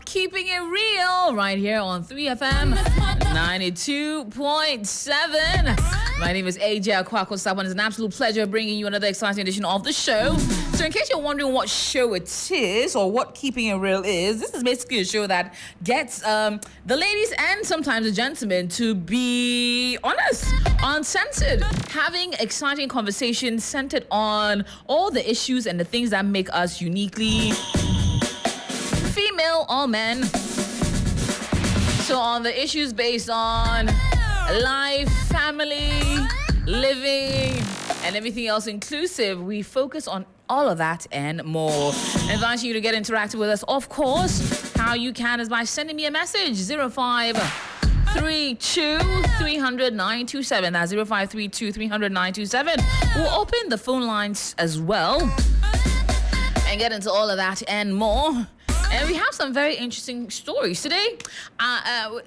Keeping It Real right here on 3FM 92.7. My name is AJ Akwako Sawan. It's an absolute pleasure bringing you another exciting edition of the show. So in case you're wondering what show it is or what Keeping It Real is, this is basically a show that gets the ladies and sometimes the gentlemen to be honest, uncensored, having exciting conversations centered on all the issues and the things that make us uniquely female or men. So on the issues based on life, family, living, and everything else inclusive, we focus on all of that and more. Inviting you to get interactive with us, of course. How you can is by sending me a message, 0532 300 927. That's 0532 300 927. We'll open the phone lines as well and get into all of that and more. And we have some very interesting stories today.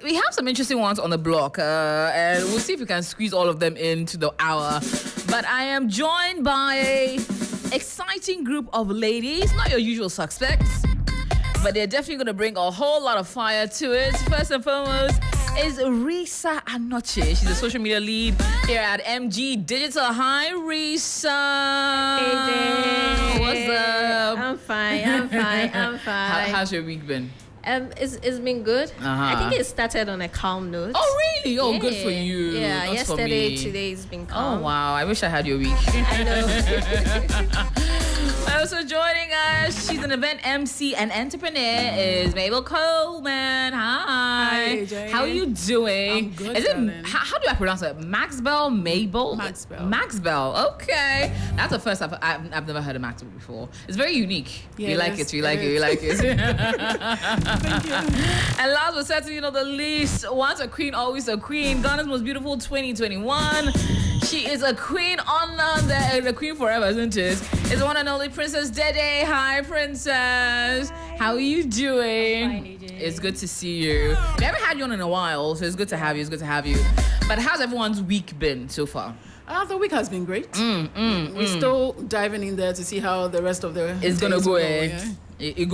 We have some interesting ones on the block, and we'll see if we can squeeze all of them into the hour. But I am joined by an exciting group of ladies, not your usual suspects, but they're definitely going to bring a whole lot of fire to it. First and foremost is Risa Anoche. She's a social media lead here at MG Digital. Hi, Risa. Hey, Jay. What's up? I'm fine. How's your week been? It's been good. I think it started on a calm note. Oh, really? Oh, yeah. good for you. Yeah, Not for yesterday, me. today's been calm. Oh, wow. I wish I had your week. I know. Also joining us, she's an event MC and entrepreneur, is Mabel Coleman. Hi. AJ. How are you doing? I'm good, Is it, darling. how do I pronounce it? Maxbell? Mabel? Maxbell. Maxbell. Okay. That's the first I've never heard of Maxbell before. It's very unique. Yeah, we like yes, it. We like it. We it like it. Thank you. And last but certainly not the least, once a queen, always a queen. Ghana's most beautiful 2021. She is a queen on the queen forever, isn't it? It's the one and only Princess Dede. Hi, Princess. How are you doing? I'm fine, AJ. It's good to see you. We haven't had you on in a while, so it's good to have you. It's good to have you. But how's everyone's week been so far? The week has been great. We're still diving in there to see how the rest of the It's gonna days go. will It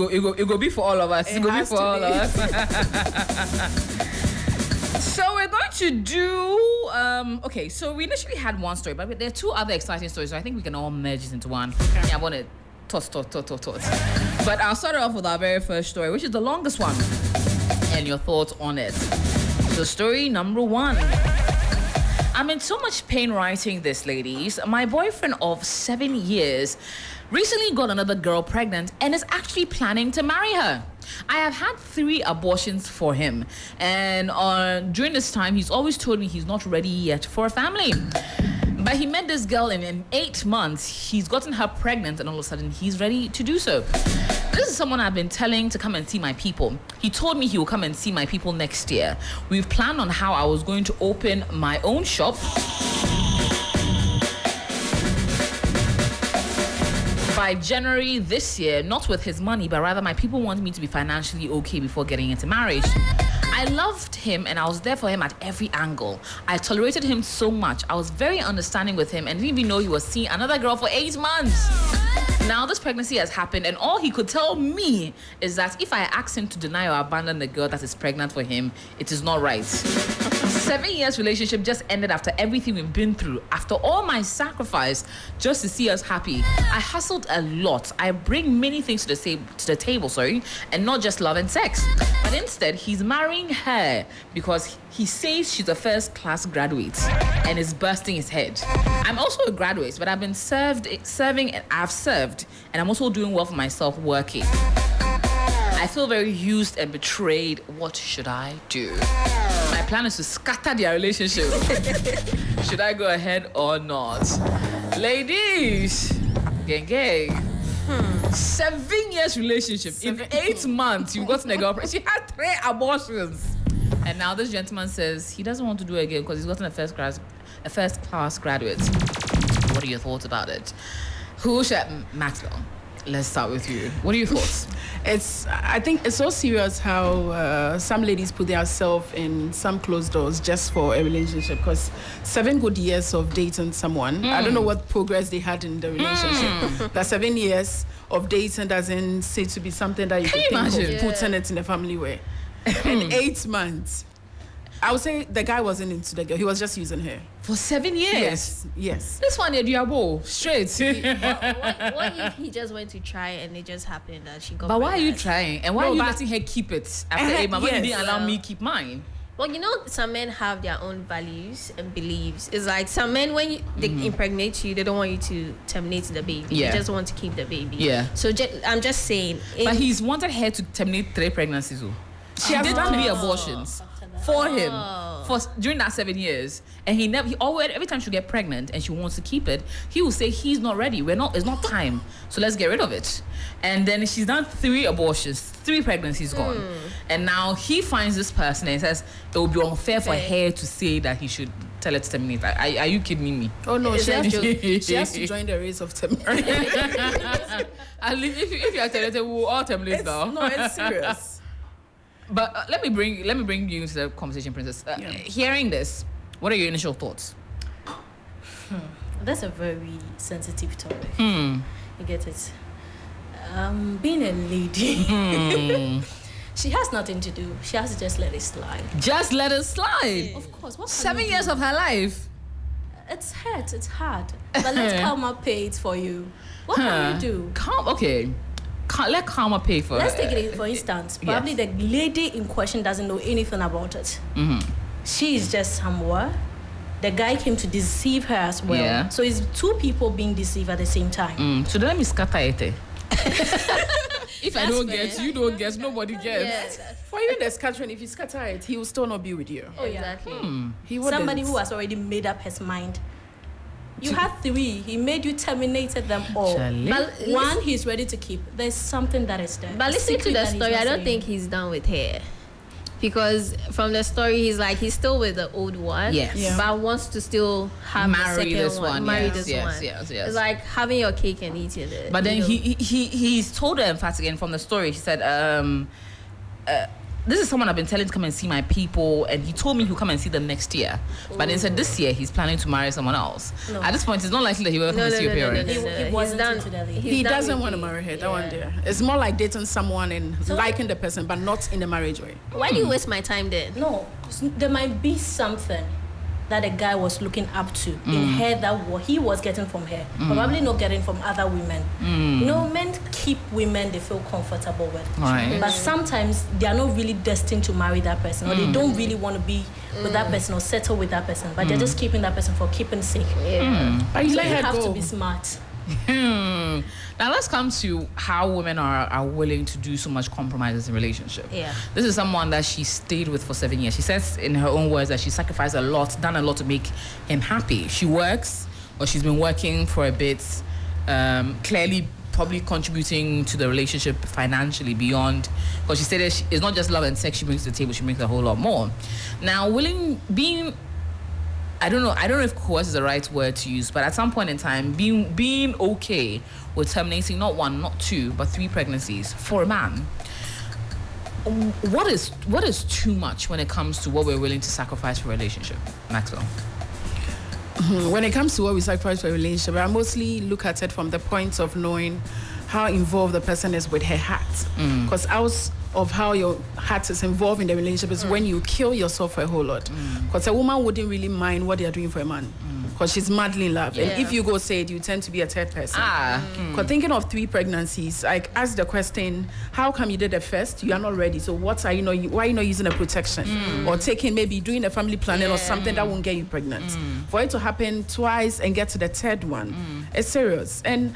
go be for all of us. It go be has for to all be. of us. So we're going to do okay, so we initially had one story, but there are two other exciting stories, so I think we can all merge it into one. Yeah, I want to toss. But I'll start off with our very first story, which is the longest one, and your thoughts on it. So story number 1. I'm in so much pain writing this, ladies. My boyfriend of 7 years recently got another girl pregnant and is actually planning to marry her. I have had 3 abortions for him, and during this time, he's always told me he's not ready yet for a family. But he met this girl, and in 8 months, he's gotten her pregnant, and all of a sudden, he's ready to do so. This is someone I've been telling to come and see my people. He told me he will come and see my people next year. We've planned on how I was going to open my own shop by January this year, not with his money, but rather my people want me to be financially okay before getting into marriage. I loved him and I was there for him at every angle. I tolerated him so much. I was very understanding with him and didn't even know he was seeing another girl for 8 months. Now this pregnancy has happened and all he could tell me is that if I ask him to deny or abandon the girl that is pregnant for him, it is not right. 7 years relationship just ended after everything we've been through, after all my sacrifice just to see us happy. I hustled a lot. I bring many things to the table, and not just love and sex. But instead, he's marrying her because he says she's a first-class graduate and is bursting his head. I'm also a graduate, but I've been serving, and I've served, and I'm also doing well for myself working. I feel very used and betrayed. What should I do? My plan is to scatter their relationship. Should I go ahead or not? Ladies, gang. 7 years relationship. In 8 months, you've gotten a girlfriend. She had 3 abortions. And now this gentleman says he doesn't want to do it again because he's gotten a first-class graduate. What are your thoughts about it? Who should... Maxwell, let's start with you. What are your thoughts? I think it's so serious how some ladies put themselves in some closed doors just for a relationship, because 7 good years of dating someone, I don't know what progress they had in the relationship. That 7 years of dating doesn't seem to be something that you Can could you think imagine? of putting it in the family way. In 8 months, I would say the guy wasn't into the girl. He was just using her. For 7 years. Yes. This one, Diabo, straight. What if he just went to try and it just happened that she got But why are you pregnant? trying? And why No, are you but- letting her keep it after 8 months? Why you yes. didn't allow me keep mine? Well, you know, some men have their own values and beliefs. It's like some men, when they impregnate you, they don't want you to terminate the baby. Yeah. They just want to keep the baby. Yeah. So I'm just saying. But he's wanted her to terminate 3 pregnancies. Oh. She has did done 3 it. abortions for him during that 7 years, and he always, every time she get pregnant and she wants to keep it, he will say he's not ready. It's not time. So let's get rid of it. And then she's done 3 abortions, 3 pregnancies gone, and now he finds this person and says it would be unfair for her to say that he should tell her to terminate. Are you kidding me? Oh no, Is she that has, joke? she has to join the race of termination. If you are terminated, we will all terminate now. No, it's serious. But let me bring you into the conversation, Princess. Hearing this, what are your initial thoughts? That's a very sensitive topic. You get it? Being a lady, she has nothing to do. She has to just let it slide. Just let it slide. Of course. What can 7 you years do? of her life. It's hurt. It's hard. But let karma pay it for you. What can you do? Okay. Let karma pay for Let's it. take it for instance. Probably the lady in question doesn't know anything about it. She is just somewhere. The guy came to deceive her as well. Yeah. So it's 2 people being deceived at the same time. So then let me scatter it. If I don't fair. get, you don't get, nobody gets. For even the scattering, if you scatter it, he will still not be with you. Oh yeah. Exactly. He wouldn't. Somebody who has already made up his mind. You had 3. He made you terminated them all. Charlie. But One he's ready to keep. There's something that is there. But A listening to secret the that he's story, not I don't saying. think he's done with her. Because from the story, he's still with the old one. Yes. Yeah. But wants to still have Marry the second this one, Marry yes, this yes, one. yes, yes. It's like having your cake and eating it. But then you know. he's told her emphatically, and from the story, he said, this is someone I've been telling to come and see my people, and he told me he'll come and see them next year. But then said this year he's planning to marry someone else. No. At this point, it's not likely that he will come and see your parents. He He's wasn't done- into that lady. he's He done doesn't with want to you. marry her. That one Yeah. there. It's more like dating someone and liking the person, but not in a marriage way. Why do you waste my time then? No, there might be something that a guy was looking up to in her that what he was getting from her, probably not getting from other women. No, men keep women they feel comfortable with, Right. but sometimes they are not really destined to marry that person, or they don't really want to be with that person or settle with that person, but they're just keeping that person for keeping sake. But you So let you her have go. to be smart. Now let's come to how women are willing to do so much compromises in relationship. Yeah. This is someone that she stayed with for 7 years. She says in her own words that she sacrificed a lot, done a lot to make him happy. She works, or she's been working for a bit, clearly probably contributing to the relationship financially beyond, because she said that it's not just love and sex she brings to the table, she brings a whole lot more. Now I don't know if coerce is the right word to use, but at some point in time, being okay with terminating not 1, not 2, but 3 pregnancies for a man. What is too much when it comes to what we're willing to sacrifice for a relationship, Maxwell? When it comes to what we sacrifice for a relationship, I mostly look at it from the point of knowing how involved the person is with her heart. Because out of how your heart is involved in the relationship is when you kill yourself for a whole lot. Because a woman wouldn't really mind what they are doing for a man. Because she's madly in love. And Yeah. if you go say it, you tend to be a third person. Mm. Because thinking of 3 pregnancies, I asked the question, how come you did the first? You are not ready. So what are why are you not using a protection? Or doing a family planning or something that won't get you pregnant? For it to happen twice and get to the 3rd one, it's serious. And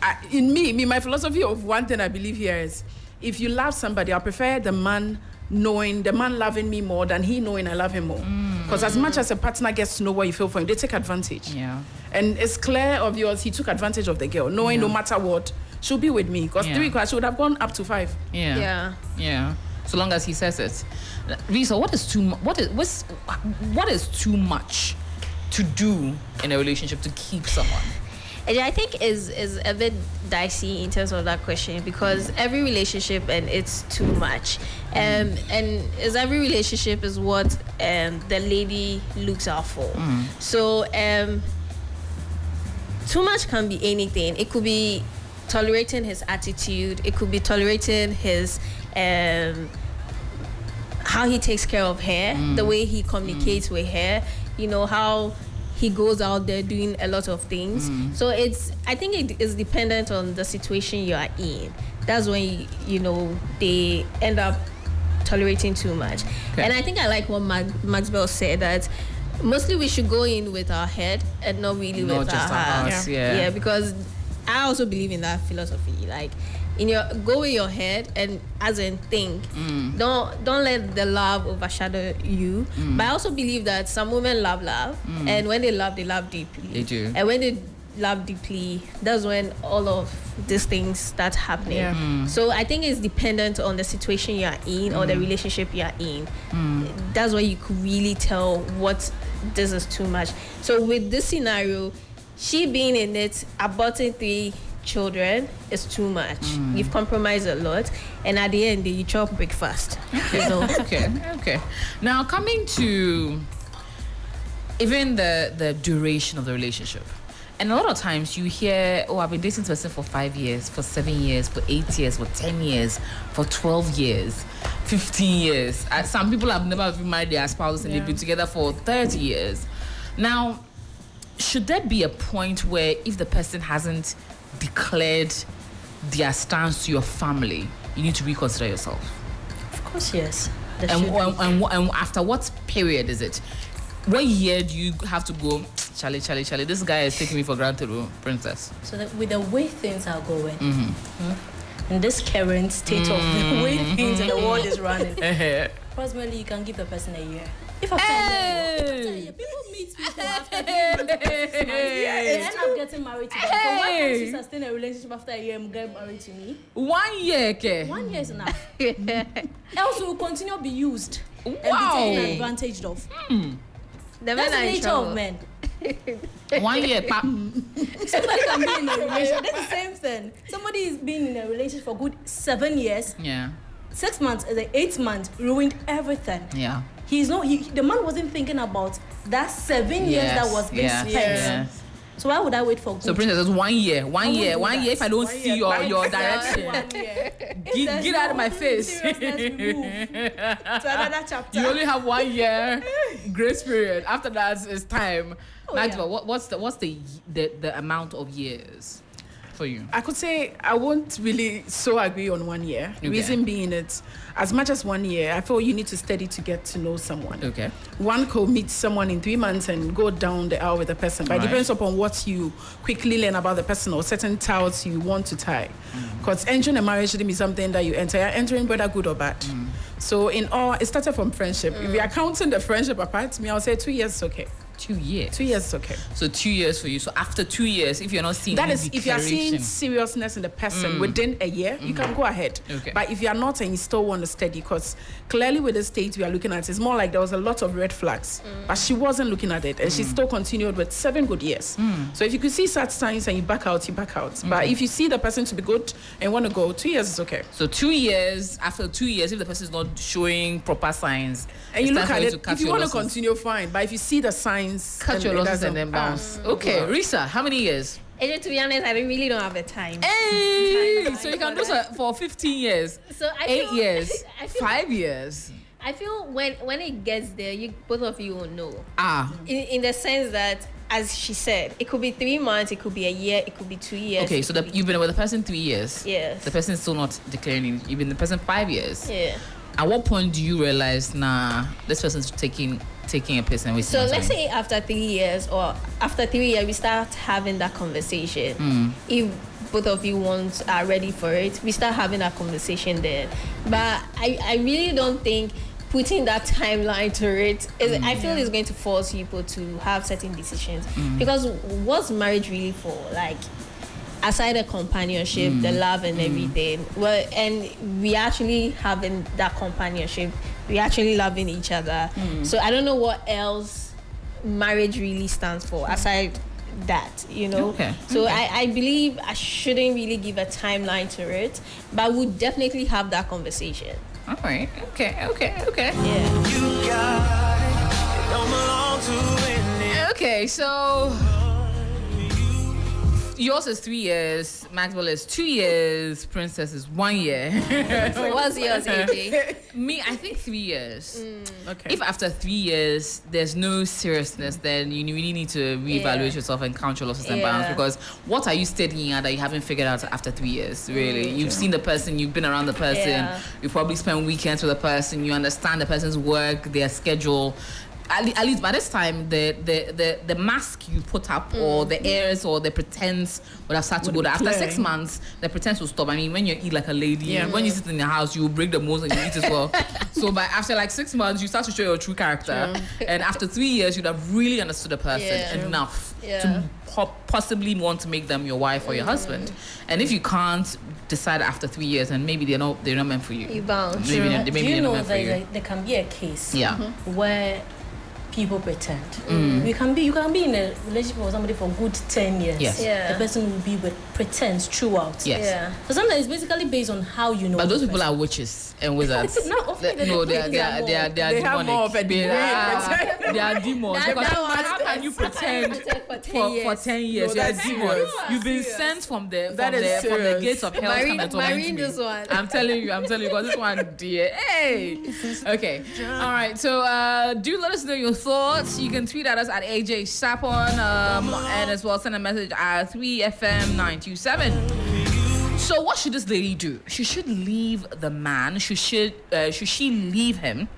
my philosophy of one thing I believe here is, if you love somebody, I prefer the man loving me more than he knowing I love him more. Because as much as a partner gets to know what you feel for him, they take advantage. Yeah. And it's clear of yours, he took advantage of the girl, knowing no matter what, she'll be with me. Because 3 class, she would have gone up to 5. Yeah. So long as he says it. Risa, what is too much to do in a relationship to keep someone? And I think is a bit dicey in terms of that question, because every relationship and it's too much, and is every relationship is what the lady looks out for. So too much can be anything. It could be tolerating his attitude. It could be tolerating his how he takes care of her, the way he communicates with her, you know, how he goes out there doing a lot of things. So I think it is dependent on the situation you are in. That's when you know they end up tolerating too much. Okay. And I think I like what Maxwell said, that mostly we should go in with our head and not really Not with just our our heart. hearts, yeah. Yeah, because I also believe in that philosophy. Like, go with your head and as in think. Don't let the love overshadow you. But I also believe that some women love, and when they love deeply. They do. And when they love deeply, that's when all of these things start happening. Yeah. So I think it's dependent on the situation you are in or the relationship you are in. That's where you could really tell what this is too much. So with this scenario, she being in it, aborting 3 children is too much. You've compromised a lot, and at the end you chop breakfast. You know. Okay. Now coming to even the duration of the relationship. And a lot of times you hear, oh, I've been dating this person for 5 years, for 7 years, for 8 years, for 10 years, for 12 years, 15 years. Some people have never even married their spouses and they've been together for 30 years. Now, should there be a point where if the person hasn't declared their stance to your family, you need to reconsider yourself? Of course, yes. And after what period is it? What year do you have to go, Charlie, this guy is taking me for granted, princess? So that with the way things are going, in this current state of the way things in the world is running, possibly you can give the person a year. If after a year, people meet people after 3 months, 6 months, they end up getting married to them. So why can't you sustain a relationship after a year and get married to me? 1 year, okay? 1 year is enough. Else we will continue to be used and be Wow. taken advantage of. The That's men the are in nature trouble. of men. 1 year, pap. Somebody can be in a relationship. That's the same thing. Somebody is being in a relationship for good 7 years. Yeah. 6 months, 8 months ruined everything. Yeah. The man wasn't thinking about that 7 years that was being spent. Yes. So why would I wait for good? So, princess, it's 1 year. 1 year. do 1 that. year. If I don't see your direction, 1 year. get out of my face. Seriousness, we move to another chapter. You only have 1 year grace period. After that, it's time. Oh, Maxwell, yeah. what's the amount of years for you? I could say I won't really so agree on 1 year. Okay. Reason being it, as much as 1 year, I feel you need to study to get to know someone. Okay. One could meet someone in 3 months and go down the aisle with the person, but Right. it depends upon what you quickly learn about the person or certain ties you want to tie. Because entering a marriage shouldn't be something that you enter. You're entering whether good or bad. So in all, it started from friendship. If you are counting the friendship apart, me, I'll say 2 years is okay. 2 years. 2 years is okay. So 2 years for you. So after 2 years, if you're not seeing That any is, if you are seeing declaration- seriousness in the person within a year, you can go ahead. Okay. But if you are not and you still want to study, because clearly with the state we are looking at, it's more like there was a lot of red flags, but she wasn't looking at it, and she still continued with 7 good years. So if you could see such signs and you back out, you back out. But if you see the person to be good and want to go, 2 years is okay. So 2 years, after 2 years, if the person is not showing proper signs, And you it's look time at for it, to cut if you your want to losses. continue, fine. But if you see the signs, Cut then your it losses doesn't- and then bounce. Okay, Risa, how many years? And to be honest, I really don't have the time. Hey, so you can do so for 15 years, So I 8 feel, years, I feel, 5 years. I feel when it gets there, you both of you will know. In the sense that, as she said, it could be 3 months, it could be a year, it could be 2 years. Okay, it so could be- you've been with the person 3 years. Yes. The person is still not declaring. You've been the person 5 years. Yeah. At what point do you realize, nah, this person's taking a piss and wasting So my let's time? say after 3 years or after 3 years, we start having that conversation. If both of you are ready for it, we start having that conversation then. But I really don't think putting that timeline to it is, I feel it's going to force people to have certain decisions. Because what's marriage really for? Like, aside the companionship, the love and everything, well, and we actually having that companionship, we actually loving each other. So I don't know what else marriage really stands for aside that, you know. Okay. So I believe I shouldn't really give a timeline to it, but we'll definitely have that conversation. All right. Okay. Yeah. You got it. It don't belong to anyone. Okay, so Yours is 3 years. Maxwell is 2 years. Princess is 1 year. What's yours, AJ? Me, I think 3 years. Okay. If after 3 years there's no seriousness, then you really need to reevaluate yourself and count your losses and bounds, because what are you studying at that you haven't figured out after 3 years? Really, you've seen the person, you've been around the person, you probably spent weekends with the person, you understand the person's work, their schedule. At least by this time, the mask you put up, or the airs, or the pretense would have started to go down. After 6 months, the pretense will stop. I mean, when you eat like a lady, when you sit in the house, you will break the most and you eat as well. So after like 6 months, you start to show your true character. And after 3 years, you'd have really understood the person enough to possibly want to make them your wife or your husband. And if you can't decide after 3 years, and maybe they're not meant for you. You bounce. Maybe Do they're you not know meant for you. that there can be a case Yeah. where people pretend? You can be in a relationship with somebody for a good 10 years. Yes. Yeah. The person will be with pretense throughout. Yes. Yeah. So sometimes it's basically based on how you know. But those the people person. are witches and wizards. No, often No, they they are They demonic. have more of a degree in They are demons. That- Because that how was- can you pretend for 10 years? No, You're a that's demon. serious. You've been sent from the That is from the serious. gates of hell to come and torment Marine me. this one. I'm telling you, because this one, dear. Hey. Okay. All right. So do let us know your thoughts. You can tweet at us at AJ Sapon, and as well send a message at 3FM927. So what should this lady do? She should leave the man. Should she leave him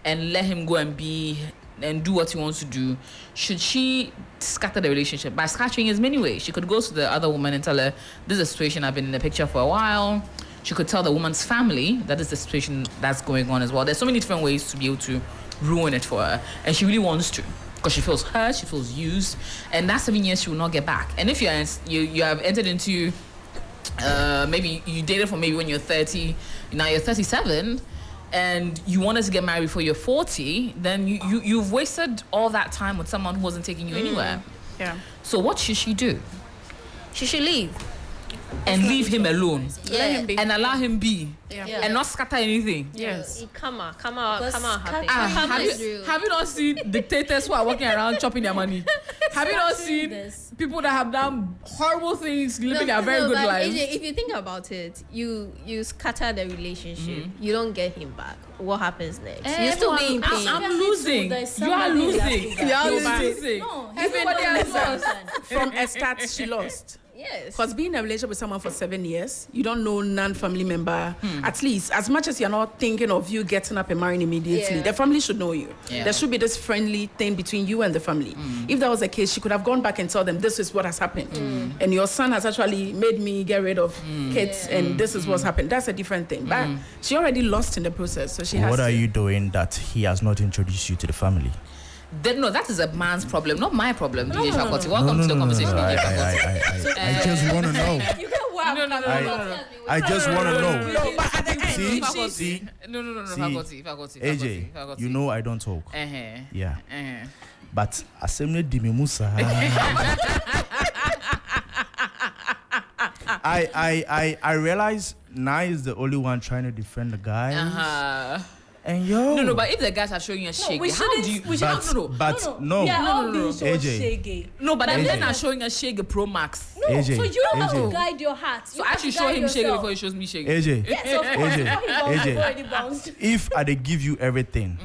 and let him go and be and do what he wants to do? Should she scatter the relationship? By scattering is many ways. She could go to the other woman and tell her, this is a situation, I've been in the picture for a while. She could tell the woman's family that is the situation that's going on as well. There's so many different ways to be able to ruin it for her, and she really wants to, because she feels hurt, she feels used, and that 7 years she will not get back. And if you have entered into maybe you dated for maybe when you're 30, now you're 37, and you wanted to get married before you're 40, then you've wasted all that time with someone who wasn't taking you anywhere. Yeah. So what should she do? She should leave. And leave him alone Let him be. and allow him be, Yeah. and not scatter anything. Yes. Come on, Because happy. Have you not seen dictators who are walking around chopping their money? Have you not seen this. people that have done horrible things living a very good but life? AJ, if you think about it, you scatter the relationship, you don't get him back. What happens next? You're still being pain. I'm losing. There's You are somebody losing. that- You are No, but- losing. No, Everybody has lost. From a start, she lost. Yes. Because being in a relationship with someone for 7 years, you don't know non-family member. At least, as much as you're not thinking of you getting up and marrying immediately, Yeah. the family should know you. Yeah. There should be this friendly thing between you and the family. If that was the case, she could have gone back and told them, this is what has happened. And your son has actually made me get rid of kids, and this is what's happened. That's a different thing. But she already lost in the process, so she has What to. are you doing that he has not introduced you to the family? No, that is a man's problem, not my problem. DJ Shakoti, welcome to the conversation. I DJ Shakoti. just want to know. You get what? No. I just want to know. No, but at the end, See, if she- see, No, Fakoti. AJ, you know I don't talk. Yeah, but assembly di Musa. I realize Nai is the only one trying to defend the guy. And yo, No, but if the guys are showing a shake, we how do you? shouldn't- no. We are all being so AJ. shaggy. No, but the AJ. men are showing a shake Pro Max. No, AJ, so you have to AJ. guide your heart. So I should show him shake before he shows me shake. AJ, Yes, of course. AJ, He's already AJ. bounced. If I dey give you everything,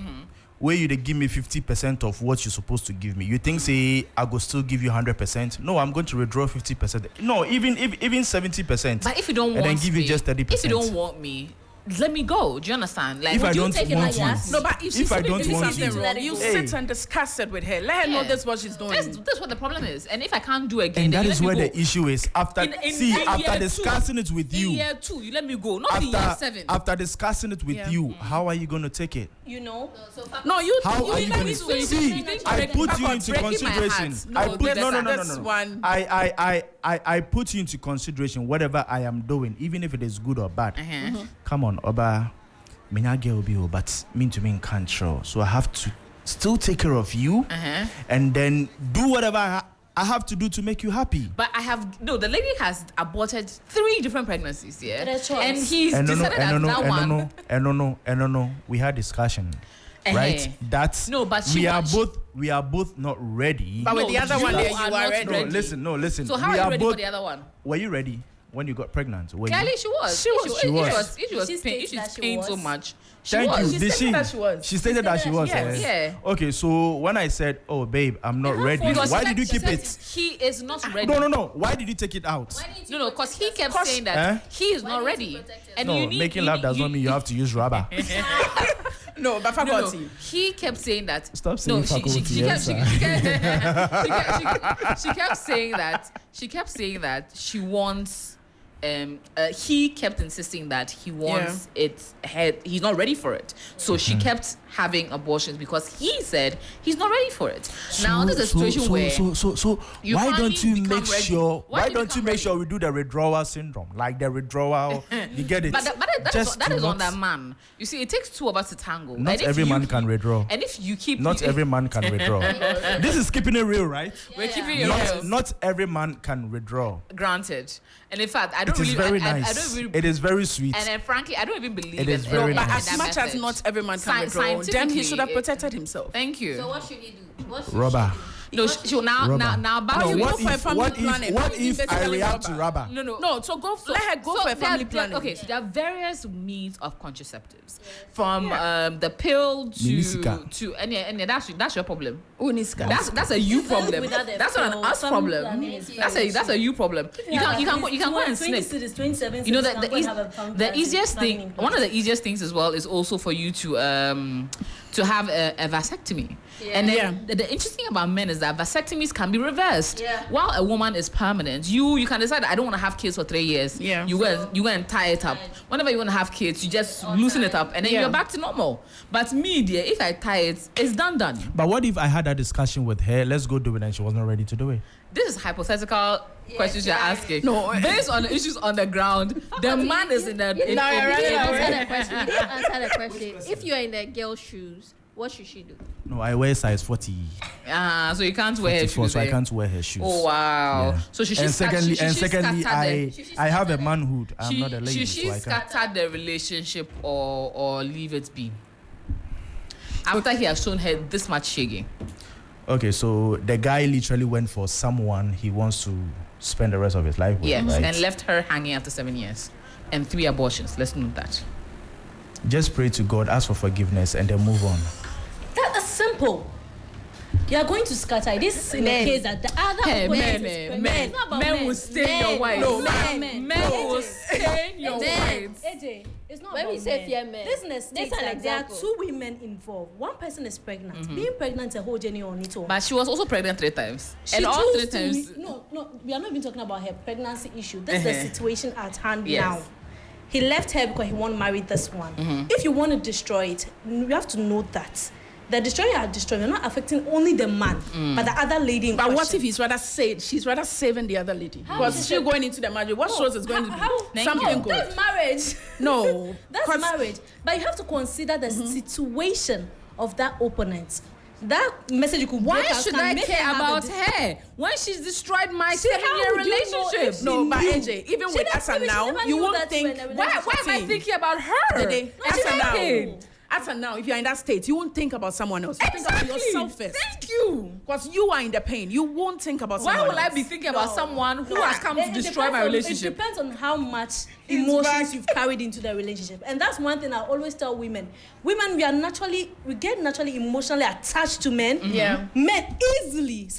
where you dey give me 50% of what you're supposed to give me, you think say I go still give you 100%? No, I'm going to withdraw 50%. No, even 70%. But if you don't and want then give me, you just 30%. if you don't want me, let me go. Do you understand? Like, If I would you don't take it want like you. that? No, but if she's I don't doing want something you. wrong, you Hey. sit and discuss it with her. Let her know Yeah. that's what she's doing. That's what the problem is. And if I can't do again, And then that you is let where me the go. issue is. After In year after two. discussing it with In you, year 2, you let me go. Not in year 7. after discussing it with Yeah. you, how are you going to take it? You know? No, you. How are you let going me to say see? something. I put you into breaking my consideration. heart. No, I put that's no. one. I put you into consideration. Whatever I am doing, even if it is good or bad. Come on, Oba. Minya girl be o, but mean to me can't show. So I have to still take care of you, and then do whatever I have to do to make you happy. But the lady has aborted 3 different pregnancies, yeah? But a choice. And he's And decided that that one. no. We had discussion. right? That's No, but we are both not ready. But with the other one, there you are not ready. No, listen. So how are we you are ready both, for the other one? Were you ready when you got pregnant? Were you? Kelly, she was. She was. She was. If states she's that she paying so was. much. Thank was. you. She Did stated that she was. She stated that she was. yes. Yeah. Okay, so when I said, "Oh, babe, I'm not ready," Because why she did you said- keep she it? said He is not ready. No. Why did you take it out? No, because he kept saying that he is not ready. And No, you need, making love does not mean you have to use rubber. No, but faculty. He kept saying that. Stop saying faculty, She yes, kept saying that. She kept saying that she wants. He kept insisting that he wants he's not ready for it. So she kept having abortions because he said he's not ready for it. Now there's a situation where So you why finally don't you become make ready. sure? Why Why do you don't you become make ready? sure we do the withdrawal syndrome, like the withdrawal? You get it? But that Just is to on not- that man. You see, it takes two of us to tangle. Not And if every you man can keep- withdraw. And if you keep Not every man can withdraw. This is keeping it real, right? we're keeping it real. Not every man can withdraw. Granted. And in fact, I don't It is really very I nice. don't really It is very sweet. and then frankly, I don't even believe It is in very in nice. But that as much as message. not every man can withdraw, then he Scientifically, should have it- protected himself. Thank you. So what should he do? What should Rubber. No, she now Rubber. back No, to what it. if- for a family planning. What Don't you if I basically react to rubber? rubber? No. So let her go for a family planning. Okay, so there are various means of contraceptives, from the pill Minisika. to and that's your problem. Uniska. That's a you problem. Without the That's not an pill, us family problem. planning is That's a you problem. You can go and snip. 27 You know that the easiest thing, one of the easiest things as well, is also for you to have a vasectomy. And then the interesting about men is that vasectomies can be reversed. Yeah. While a woman is permanent, you can decide I don't want to have kids for 3 years. Yeah. You go and tie it up. Whenever you want to have kids, you just loosen it up and then you're back to normal. But me, dear, if I tie it, it's done. But what if I had that discussion with her? Let's go do it, and she was not ready to do it. This is hypothetical questions you're asking. No. Based on the issues on the ground, the man is in the. You didn't right. answer the question. You didn't answer the question. If you're in the girl's shoes, what should she do? No, I wear size 40. So you can't wear her 44, shoes. so I eh? can't wear her shoes. Oh wow! Yeah. So she and start- secondly, she secondly, started I have a manhood. I'm she, not a lady, she so I can't. scattered the relationship or leave it be. After he has shown her this much shaking. Okay, so the guy literally went for someone he wants to spend the rest of his life with, Yes, right? and left her hanging after 7 years and 3 abortions. Let's note that. Just pray to God, ask for forgiveness, and then move on. That is simple. You are going to scatter. It is in Men. a case that the other opponent is pregnant. It's not about men will stain Men. your wife. No, men will stain your Men. wife. AJ, it's not When about we say men. fear men, This is a state this is an that there are example. 2 women involved. One person is pregnant. Being pregnant is a whole journey on its own. But she was also pregnant 3 times. She And all chose 3 times. no, we are not even talking about her pregnancy issue. This is the situation at hand Yes. now. He left her because he want to marry this one. If you want to destroy it, you have to know that the destroyer are destroying. You're not affecting only the man, but the other lady in But what question. if she's rather saving the other lady? Because is she it- going into the marriage, what shows is going to be Thank something you. good? That's marriage. No. That's 'cause- marriage. But you have to consider the situation of that opponent. That message you could Why break out should can I make care have a about dis- her when she's destroyed my See, how 7-year would you know relationship? if No, but knew? AJ, even She with never- us and she now, never you knew won't that think. when a Why am I See, thinking about her? Today, I'm as and now, thinking. as and now, if you're in that state, you won't think about someone else. You think about yourself first. Thank you. Because you are in the pain. You won't think about Why someone will I else. be thinking about someone who has come to It destroy depends my on- relationship? It depends on how much emotions you've carried into the relationship, and that's one thing I always tell women. Women, we get naturally emotionally attached to men. Yeah. Men easily.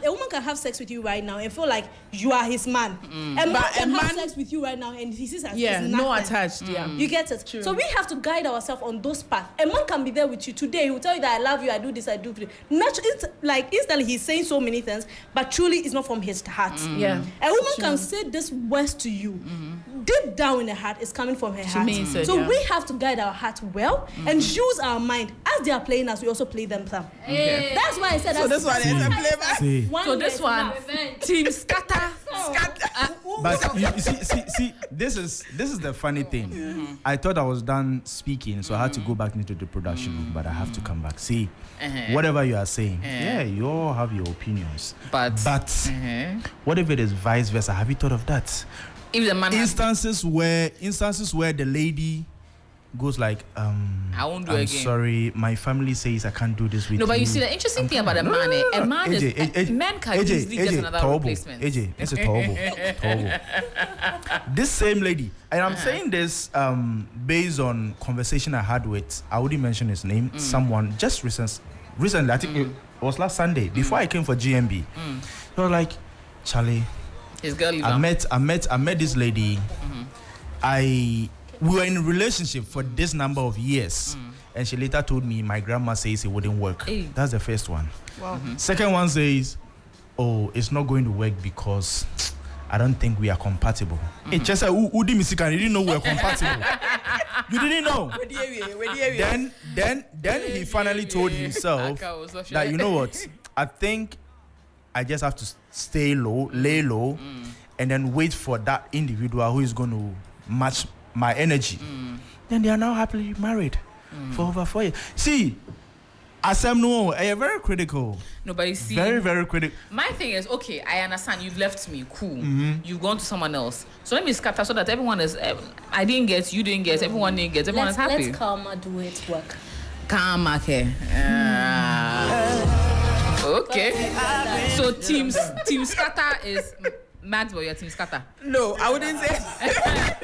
A woman can have sex with you right now and feel like you are his man. A man But can a have man- sex with you right now and he sees as Yeah, it's no nothing. attached. Yeah. You get it? True. So we have to guide ourselves on those paths. A man can be there with you today. He will tell you that I love you, I do this, I do this. It's like instantly he's saying so many things, but truly it's not from his heart. Yeah. A woman can say this words to you. Deep down in the heart, it's coming from her heart. means it, so yeah. we have to guide our heart well and use our mind. As they are playing us, we also play them some. That's why I said So this one is a playback. See, So this one, team scatter. but you see, this is the funny thing. I thought I was done speaking, so I had to go back into the production room, but I have to come back. See, whatever you are saying, yeah, you all have your opinions. But What if it is vice versa? Have you thought of that? if the man has Instances where the lady goes like, I won't do I'm again. sorry, my family says I can't do this with you. No, but you see, the interesting thing about a man, a man is men can easily get another replacement. AJ, this is terrible. This same lady, and I'm saying this based on conversation I had with, I wouldn't mention his name, someone just recently, I think it was last Sunday, before I came for GMB. He was like, Charlie, his girl I met this lady. We were in a relationship for this number of years, and she later told me my grandma says it wouldn't work. Hey. That's the first one. Wow. Second one says, oh, it's not going to work because I don't think we are compatible. It just said, you didn't know we were compatible. You didn't know. Then he finally told himself that, you know what, I think I just have to stay low, lay low, and then wait for that individual who is going to match my energy. Then they are now happily married for over 4 years. See, as I'm very critical. No, but you see, Very, very critical. my thing is, okay, I understand you've left me, cool. You've gone to someone else. So let me scatter so that everyone is, I didn't get, you didn't get, everyone didn't get, everyone is happy. Let's karma do its work. Karma, okay. Okay. So team scatter is Maxwell, your team scatter. No, I wouldn't say.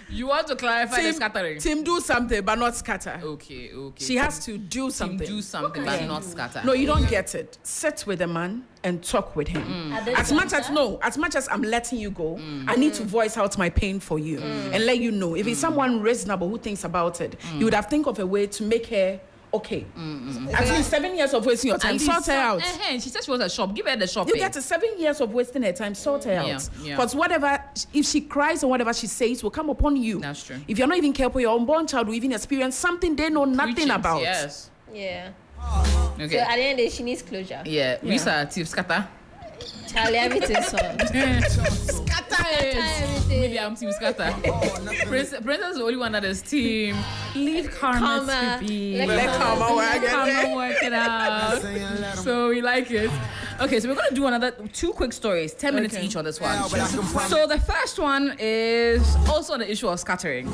You want to clarify the scattering? Team do something, but not scatter. Okay. She has to do something. Team do something, but not scatter. No, you don't get it. Sit with a man and talk with him. As much as I'm letting you go, I need to voice out my pain for you and let you know. If it's someone reasonable who thinks about it, you would have think of a way to make her okay. At least 7 years of wasting your time. Sort her out. She said she was a shop. Give her the shop. You get to 7 years of wasting her time. Sort her out. Yeah. Because whatever, if she cries or whatever she says, will come upon you. That's true. If you're not even careful, your unborn child will even experience something they know nothing Preach it, about. Yes. Yeah. Okay. So at the end of the day, she needs closure. Yeah. Risa, team scatter. Charlie, everything's solved. Scatter is. Everything. Maybe I'm team scatter. Princess is the only one that is team. Leave karma to be. Let karma work. Karma work it out. So we like it. Okay, so we're gonna do another 2 quick stories, 10 minutes each on this one. So the first one is also on the issue of scattering.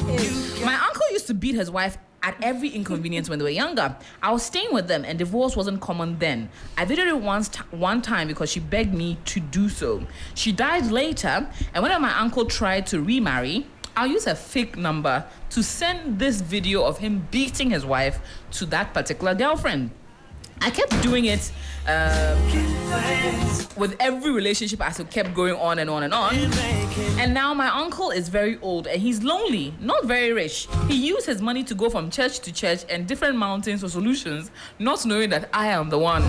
My uncle used to beat his wife at every inconvenience when they were younger. I was staying with them and divorce wasn't common then. I videoed it one time because she begged me to do so. She died later, and whenever my uncle tried to remarry, I'll use a fake number to send this video of him beating his wife to that particular girlfriend. I kept doing it with every relationship as it kept going on and on and on. And now my uncle is very old and he's lonely, not very rich. He used his money to go from church to church and different mountains for solutions, not knowing that I am the one.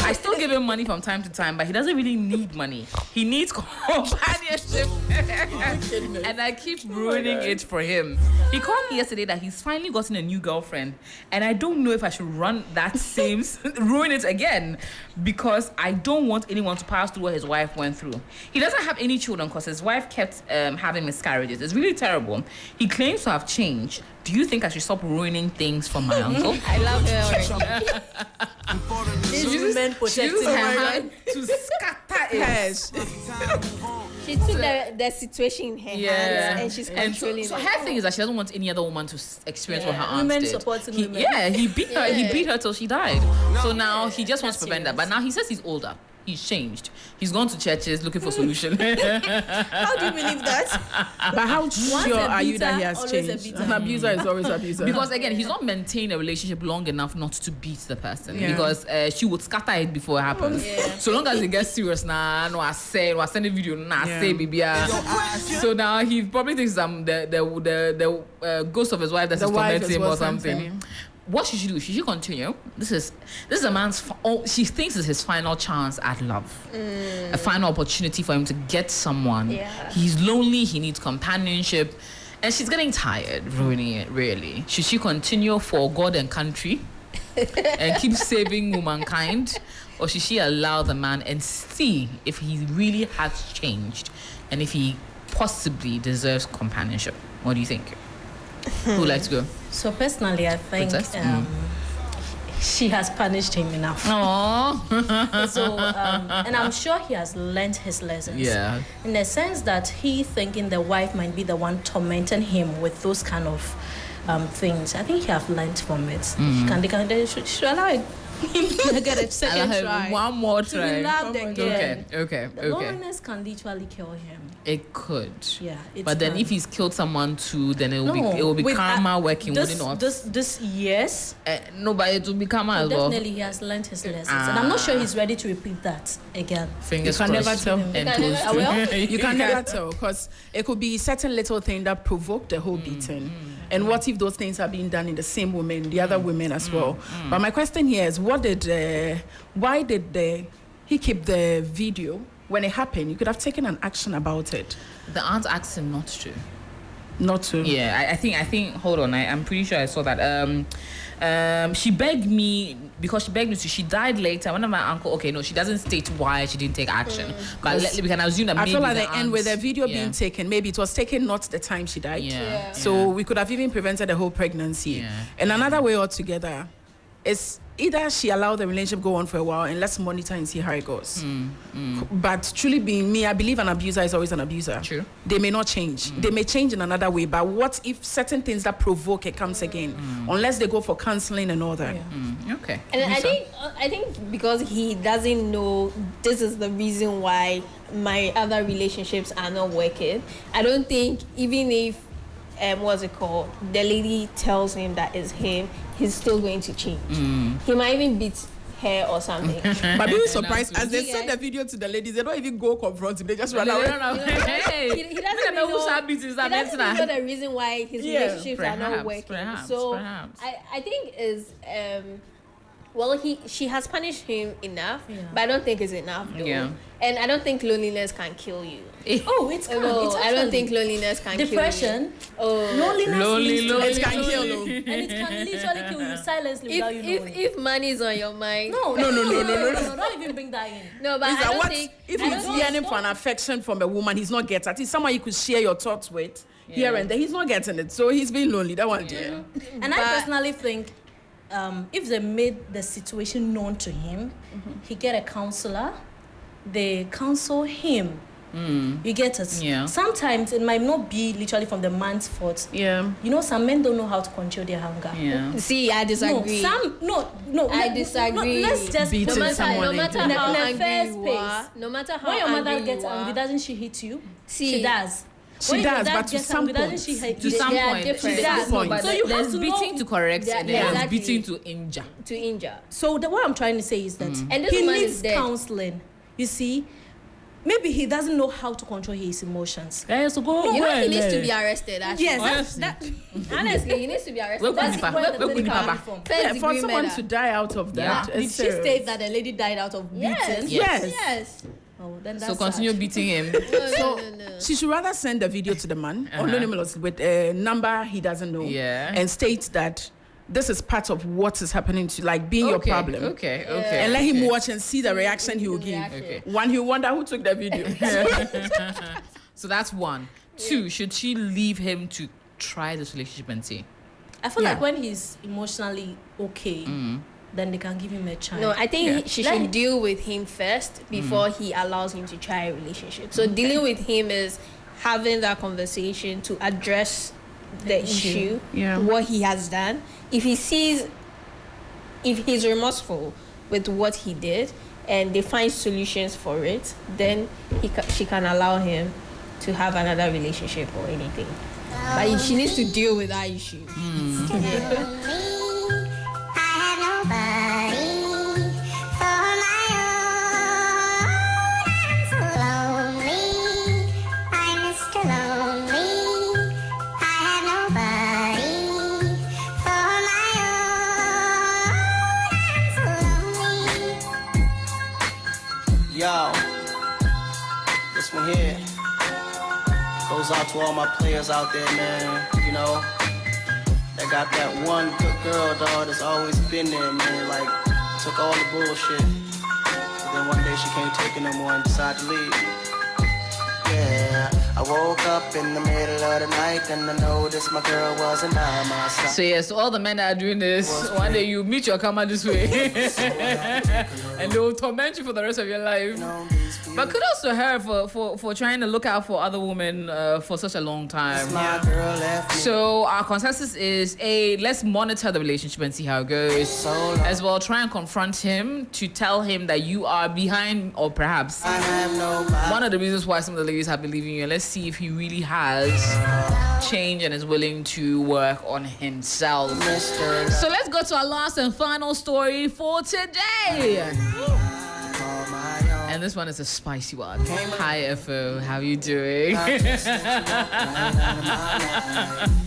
I still give him money from time to time, but he doesn't really need money. He needs companionship. And I keep ruining it for him. He called me yesterday that he's finally gotten a new girlfriend, and I don't know if I should run that same ruin it again, because I don't want anyone to pass through what his wife went through. He doesn't have any children because his wife kept having miscarriages. It's really terrible. He claims to have changed. Do you think I should stop ruining things for my uncle? I love her already. These women She protecting used her her. hand to scatter it. Yes. She took the situation in her hands and she's controlling so it. her thing is that she doesn't want any other woman to experience what her aunt Women did. supporting He- women. Yeah, he beat her. He Yeah. beat her till she died. So now he just wants to prevent that. But now he says he's older. He's changed. He's gone to churches looking for solution. How do you believe that? But how sure a are you that he beater, has always a changed? beater. An abuser is always abuser. Because again, he's not maintained a relationship long enough not to beat the person. Yeah. Because she would scatter it before it happens. Yeah. So long as it gets serious, no, I send a video, I Yeah. say, baby. So now he probably thinks the ghost of his wife that's The wife tormenting is him or what's something. happening. What should she do? Should she continue? This is a man's. She thinks it's his final chance at love, a final opportunity for him to get someone. Yeah. He's lonely. He needs companionship, and she's getting tired, ruining it. Really, should she continue for God and country, and keep saving womankind, or should she allow the man and see if he really has changed, and if he possibly deserves companionship? What do you think? Who would like to go? So personally, I think Princess? she has punished him enough. Aww. So, and I'm sure he has learned his lessons. Yeah. In the sense that he thinking the wife might be the one tormenting him with those kind of things, I think he have learned from it. They should allow him to get a second try. One more To be try. loved again. Okay. The loneliness can literally kill him. It could. Yeah, it But then can. if he's killed someone too, then it will be with, karma working, would it not? This yes, No, but it will be karma as well. definitely he has learned his lessons, and I'm not sure he's ready to repeat that again. Fingers You can crossed. never tell. And You can toes never- too. You can never tell because it could be certain little thing that provoked the whole beating. And what if those things are being done in the same women, the other women as well? But my question here is, why did he keep the video when it happened? You could have taken an action about it, The aunt asked him not to. not to. Yeah, I think. Hold on, I'm pretty sure I saw that. She begged me because she begged me to. She died later. One of my uncle. Okay, no, she doesn't state why she didn't take action. But we can assume that I maybe feel like the the end with the aunt- video yeah. being taken, maybe it was taken not the time she died. Yeah. So we could have even prevented the whole pregnancy. Yeah. And another way altogether is either she allowed the relationship go on for a while and let's monitor and see how it goes. But truly being me, I believe an abuser is always an abuser. True. They may not change. They may change in another way. But what if certain things that provoke it comes again? Unless they go for counseling and all that. Okay. And I think because he doesn't know this is the reason why my other relationships are not working. I don't think even if what's it called, the lady tells him that it's him, he's still going to change. He might even beat her or something. But be surprised as they Yeah. send the video to the ladies, they don't even go confront him. They just run No, away. no, no. Hey, He doesn't even know, he doesn't even know the reason why his Yeah. relationships are not Perhaps, working. perhaps, So perhaps. I think is well she has punished him enough, Yeah. but I don't think it's enough though. Yeah. And I don't think loneliness can kill you. Oh, it's can. No, It's I don't actually- think loneliness can depression, kill you. Oh. loneliness, Lonely, leads to lonely, It can kill lonely. you. and it can literally kill you silently without you knowing. If money is on your mind, no, don't even bring that in. no, but Is I that don't what think if I he's don't think- yearning for an affection from a woman he's not getting? At least someone you could share your thoughts with here and there. He's not getting it, so he's being lonely. That one, dear. And I But- personally think if they made the situation known to him, he get a counselor, they counsel him. You get it? Yeah. Sometimes it might not be literally from the man's fault. Yeah. You know, some men don't know how to control their hunger. Yeah. See, I disagree. No. I disagree. Let's just Beating no matter, someone no in matter in the- how in the angry first you place, are, no matter how when your mother angry gets you angry, are, doesn't she hit you? See, She does. She When your does, dad but to gets some angry, doesn't point. she hit To you? some They are point, different. she does. Some point. But So you have there's to beating know- to correct, Yeah, and then yeah, there's exactly. beating to injure. to injure. So what I'm trying to say is that And this he woman needs is dead. counseling. You see, maybe he doesn't know how to control his emotions. So go. You know he needs to be arrested. Actually. Yes, Honestly, he needs to be arrested. Where could That's he pa- where where the could he medical pa- reform. Yeah, First for degree someone murder. to die out of that. Yeah. Did it's she serious. state that the lady died out of beating? Yes. Yes. Yes. Oh, then that's So continue sad. beating him. No. She should rather send the video to the man, anonymous, with a number he doesn't know, Yeah. and state that this is part of what is happening to, like, being your problem. Okay. And let him watch and see the reaction he will give. Reaction. Okay. One, he'll wonder who took the video. So that's one. Two, should she leave him to try this relationship and see? I feel Yeah. like when he's emotionally okay, then they can give him a chance. No, I think Yeah. she Let should him- deal with him first before he allows him to try a relationship. So dealing with him is having that conversation to address the issue, Yeah. what he has done. If he's remorseful with what he did and they find solutions for it, then she can allow him to have another relationship or anything. But she needs to deal with that issue. Yo, this one here goes out to all my players out there, man. You know, that got that one good girl, dog, that's always been there, man. Like, took all the bullshit. But then one day she can't take it no more and decided to leave. Yeah, I woke up in the middle of the night and I noticed my girl wasn't by my side. So yes, all the men that are doing this, one day you meet your karma this way, and they will torment you for the rest of your life. But kudos to her for trying to look out for other women for such a long time. My girl left me. So our consensus is let's monitor the relationship and see how it goes. So long. As well, try and confront him to tell him that you are behind, or perhaps I have nobody. one of the reasons why some of the ladies have been leaving you. And let's see if he really has changed and is willing to work on himself. Mr. So let's go to our last and final story for today. Call my own. And this one is a spicy one. Hi, FO. How you doing?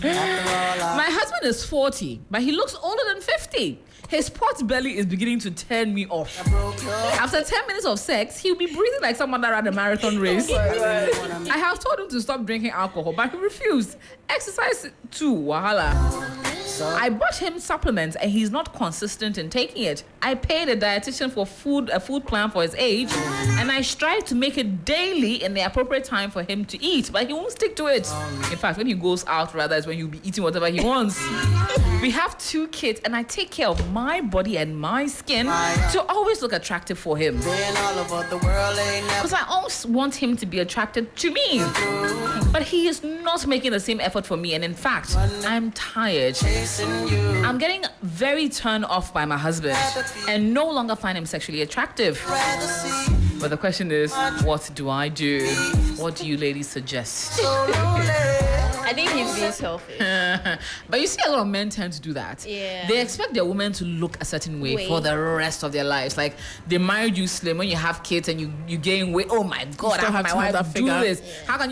My husband is 40, but he looks older than 50. His pot belly is beginning to turn me off. After 10 minutes of sex, he'll be breathing like someone that ran a marathon race. I have told him to stop drinking alcohol, but he refused. Exercise too, wahala. I bought him supplements and he's not consistent in taking it. I paid a dietitian for a food plan for his age, and I strive to make it daily in the appropriate time for him to eat, but he won't stick to it. In fact, when he goes out, rather, is when he'll be eating whatever he wants. We have 2 kids, and I take care of my body and my skin to always look attractive for him. Been all over the world, ain't never Because I always want him to be attracted to me. But he is not making the same effort for me. And in fact, I'm tired. chasing you. I'm getting very turned off by my husband and no longer find him sexually attractive. Rather see But the question is, what do I do? What do you ladies suggest? so lonely. I think he's being selfish. But you see a lot of men tend to do that. Yeah. They expect their women to look a certain way Way. for the rest of their lives. Like they married you slim, when you have kids and you gain weight. Oh my God, still how have can to my have wife that do figure. this? How can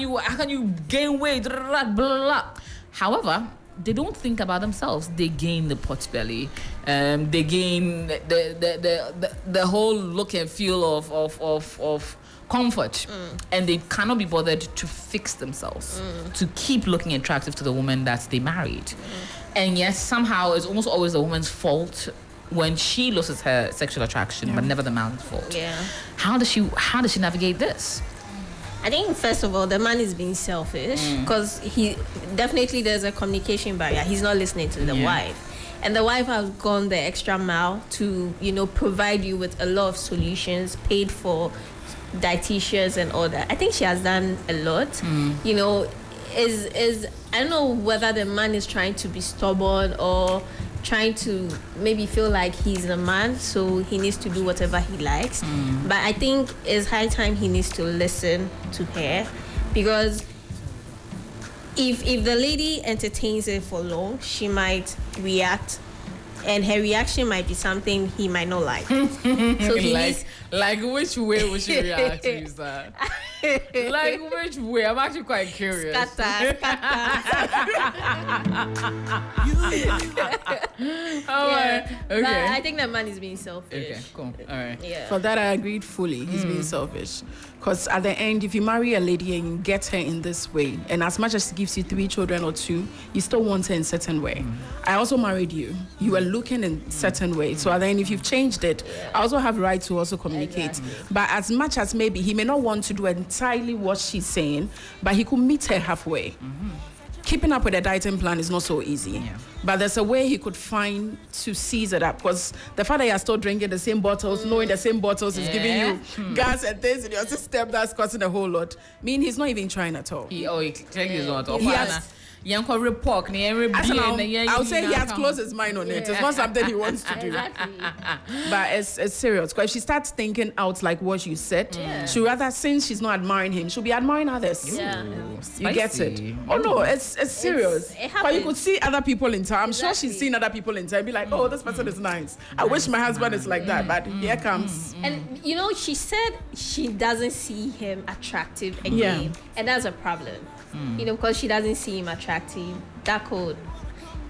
you gain weight? Blah, blah, blah. However, they don't think about themselves. They gain the pot belly. They gain the whole look and feel of comfort, and they cannot be bothered to fix themselves to keep looking attractive to the woman that they married. And yes, somehow it's almost always the woman's fault when she loses her sexual attraction, but never the man's fault. Yeah. How does she navigate this? I think first of all, the man is being selfish because he definitely there's a communication barrier. He's not listening to the wife, and the wife has gone the extra mile to provide you with a lot of solutions, paid for dietitians and all that. I think she has done a lot. Is I don't know whether the man is trying to be stubborn or trying to maybe feel like he's a man, so he needs to do whatever he likes. But I think it's high time he needs to listen to her, because if the lady entertains it for long, she might react, and her reaction might be something he might not like. So he needs. Like which way would she react to you, sir? Like which way? I'm actually quite curious. Scatter. Oh, Yeah. okay. But I think that man is being selfish. Okay, cool. All right. Yeah. For that, I agreed fully. He's being selfish. Because at the end, if you marry a lady and you get her in this way, and as much as she gives you 3 children or 2, you still want her in a certain way. I also married you. You were looking in a certain way. So at the end, if you've changed it, I also have right to also communicate. But as much as maybe he may not want to do entirely what she's saying, but he could meet her halfway. Keeping up with a dieting plan is not so easy. But there's a way he could find to seize it up, because the fact that you're still drinking the same bottles, knowing the same bottles is giving you gas and things in your system that's causing a whole lot. He's not even trying at all. He clearly is not. He has- Yanko report ni every I would say he has closed his mind on it. It's not something he wants to do. Exactly. But it's serious. Because if she starts thinking out like what you said, she'd rather, since she's not admiring him, she'll be admiring others. Yeah. You get it? Oh no, it's serious. It But you happens. could see other people in time. I'm sure Exactly. she's seen other people in time. Be like, oh, this person is nice. I wish my husband is like that. But here comes. And she said she doesn't see him attractive again, and that's a problem. Because she doesn't see him attractive, that could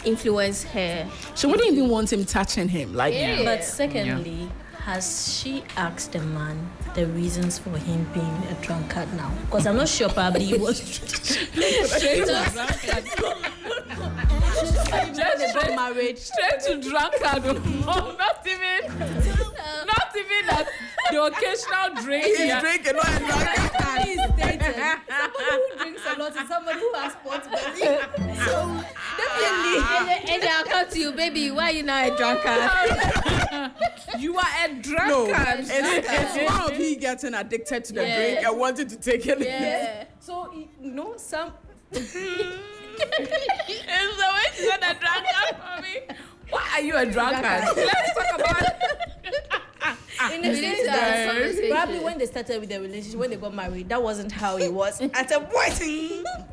influence her. She wouldn't even want him touching him. Like, Yeah. But secondly, has she asked the man the reasons for him being a drunkard now? Because I'm not sure, probably he was straight to drunkard. Oh, not even that. The occasional drink. he's drinking, not a drunkard. He's dating somebody who drinks a lot and somebody who has pot belly. So definitely And I'll come to you, baby. Why you not a drunkard? You are a No, drunkard. it's one of he getting addicted to the Yeah. drink and wanting to take it. Yeah. So some. It's the way she said a drunkard for me. Why are you a drunkard? Let's talk about In the sense that Probably when they started with the relationship, when they got married, that wasn't how it was. At a point,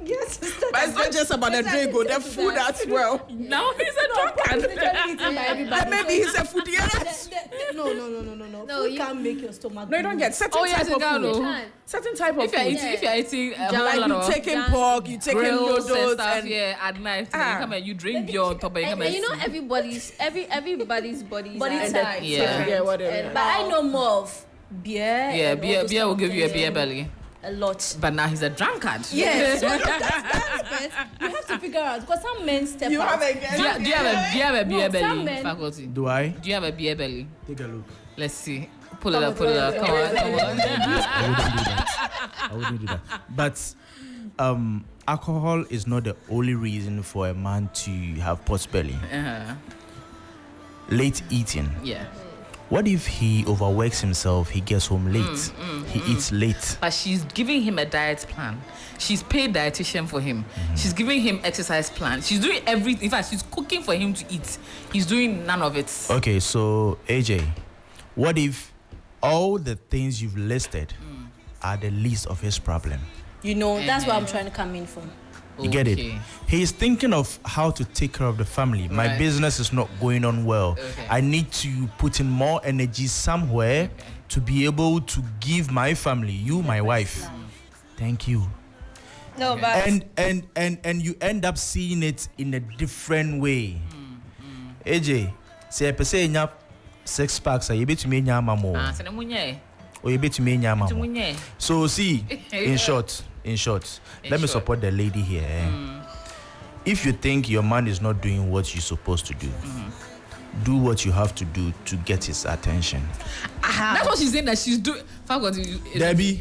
yes, But it's not just about the drink, or the food as well. now he's a drunkard. eaten by everybody. And maybe he's a foodie. No. No, Food you- can't make your stomach. No, you don't get certain Oh, yes, type it of can, food. no. Certain type of If you're food. eating, if you're eating a whole Like lot you of taking pork, you taking grills and noodles, stuff, and yeah, at night, then you come and you drink beer on top, and you come And you know and everybody's bodies Body are type. Yeah. yeah, whatever. But I know more of beer. yeah, and all beer, those beer will kind of give you a things. beer belly. A lot. But now he's a drunkard. Yes. So you have to figure out because some men step You out. have a Do you have a beer No, some belly, men- faculty? Do I? Do you have a beer belly? Take a look. Let's see. Pull it up. Come on. I wouldn't do that. But alcohol is not the only reason for a man to have pot belly. Late eating. Yeah. What if he overworks himself? He gets home late. He eats late. But she's giving him a diet plan. She's paid dietitian for him. She's giving him exercise plan. She's doing everything. In fact, she's cooking for him to eat. He's doing none of it. Okay, so AJ, what if all the things you've listed are the least of his problem? You know, that's where I'm trying to come in from. You get it? Okay. He's thinking of how to take care of the family. My Right. business is not going on well. Okay. I need to put in more energy somewhere to be able to give my family, you, my wife. Thank you. No, but And you end up seeing it in a different way. AJ, say I say nya 6 packs, you bet me nya mamo. Ah, sene munye. Or you bet me nya mamo. Munye. So see, in short, let me short. support the lady here. If you think your man is not doing what you're supposed to do, do what you have to do to get his attention. That's what she's saying that she's doing. Faculty. Debbie,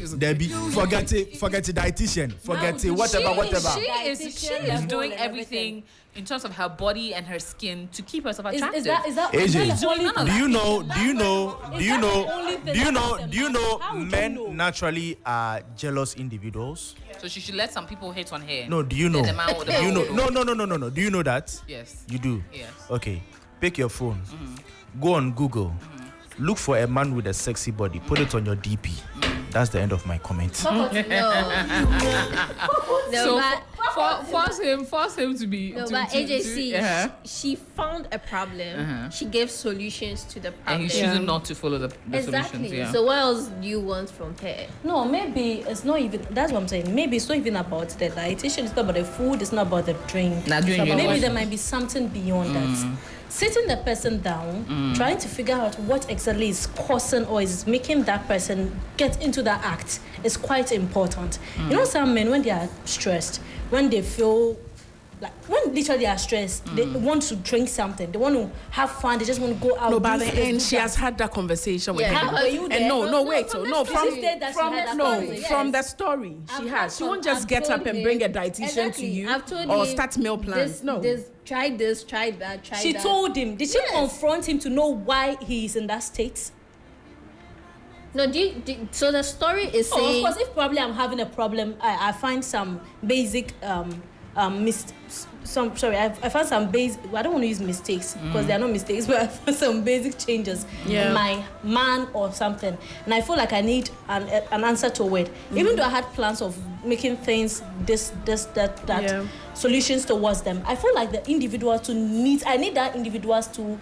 forget it, dietitian, forget it, whatever. She is doing everything in terms of her body and her skin to keep herself attractive. is that AJ, the only none of do you know How would you men know? naturally are jealous individuals? So she should let some people hate on her. No, do you know? The man with the Do you know? man No. Do you know that? Yes. You do? Yes. Okay. Pick your phone. Go on Google. Look for a man with a sexy body. Put it on your DP. That's the end of my comment. No, So but force him to be. no, to, but to- AJC, to- she found a problem. She gave solutions to the and problem. he's choosing not to follow the Exactly. solutions. Yeah. So what else do you want from her? No, maybe it's not even. That's what I'm saying. Maybe it's not even about the dietitian. It's not about the food. It's not about the drink. Not doing your Maybe work. there might be something beyond that. Sitting the person down, trying to figure out what exactly is causing or is making that person get into that act is quite important. You know, some men when they are stressed, when they feel like when literally they are stressed, they want to drink something, they want to have fun, they just want to go out. No, by do the this, end, do she that. has had that conversation with Yeah. him. How are you And there? no, wait. from No, the from She said that she had that no, conversation. from Yes. the story she has. She won't just I've get told up and him- bring a dietitian Exactly. to you I've told or him start meal plans. this, No. try this, try that, try She that. told him. Did she Yes. confront him to know why he is in that state? No, so the story is Oh, of saying. course, if probably I'm having a problem, I find some basic I found some basic. I don't want to use mistakes because they are not mistakes, but I found some basic changes in my man or something, and I feel like I need an answer to it. Even though I had plans of making things that solutions towards them, I feel like the individual I need that individual's to